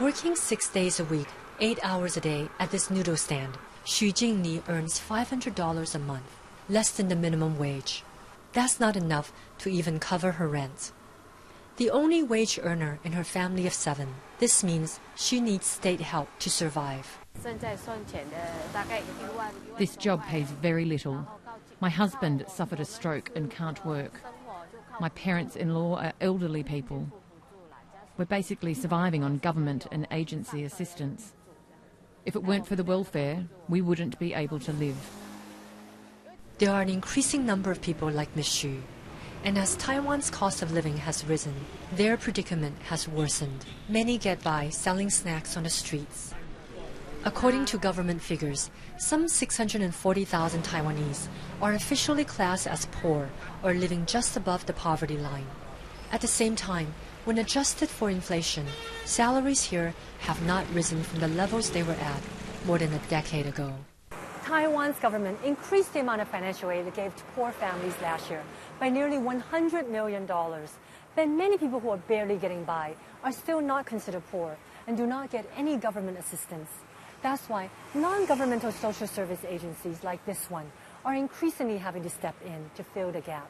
Working 6 days a week, 8 hours a day at this noodle stand, Xu Jingli earns $500 a month, less than the minimum wage. That's not enough to even cover her rent. The only wage earner in her family of 7, this means she needs state help to survive. This job pays very little. My husband suffered a stroke and can't work. My parents-in-law are elderly people. We're basically surviving on government and agency assistance. If it weren't for the welfare, we wouldn't be able to live. There are an increasing number of people like Ms. Xu, and as Taiwan's cost of living has risen, their predicament has worsened. Many get by selling snacks on the streets. According to government figures, some 640,000 Taiwanese are officially classed as poor or living just above the poverty line. At the same time, when adjusted for inflation, salaries here have not risen from the levels they were at more than a decade ago. Taiwan's government increased the amount of financial aid it gave to poor families last year by nearly $100 million. But many people who are barely getting by are still not considered poor and do not get any government assistance. That's why non-governmental social service agencies like this one are increasingly having to step in to fill the gap.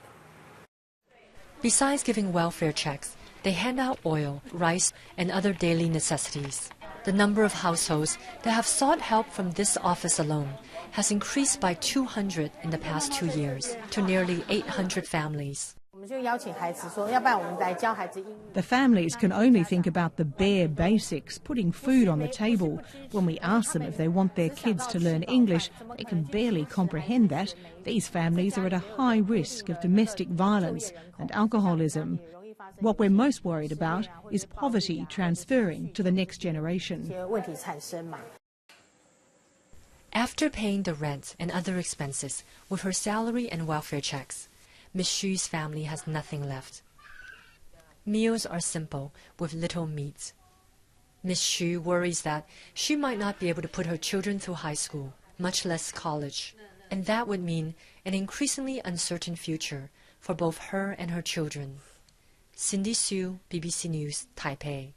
Besides giving welfare checks, they hand out oil, rice, and other daily necessities. The number of households that have sought help from this office alone has increased by 200 in the past 2 years to nearly 800 families. The families can only think about the bare basics, putting food on the table. When we ask them if they want their kids to learn English, they can barely comprehend that. These families are at a high risk of domestic violence and alcoholism. What we're most worried about is poverty transferring to the next generation. After paying the rent and other expenses with her salary and welfare checks, Ms. Xu's family has nothing left. Meals are simple, with little meat. Ms. Xu worries that she might not be able to put her children through high school, much less college, and that would mean an increasingly uncertain future for both her and her children. Cindy Su, BBC News, Taipei.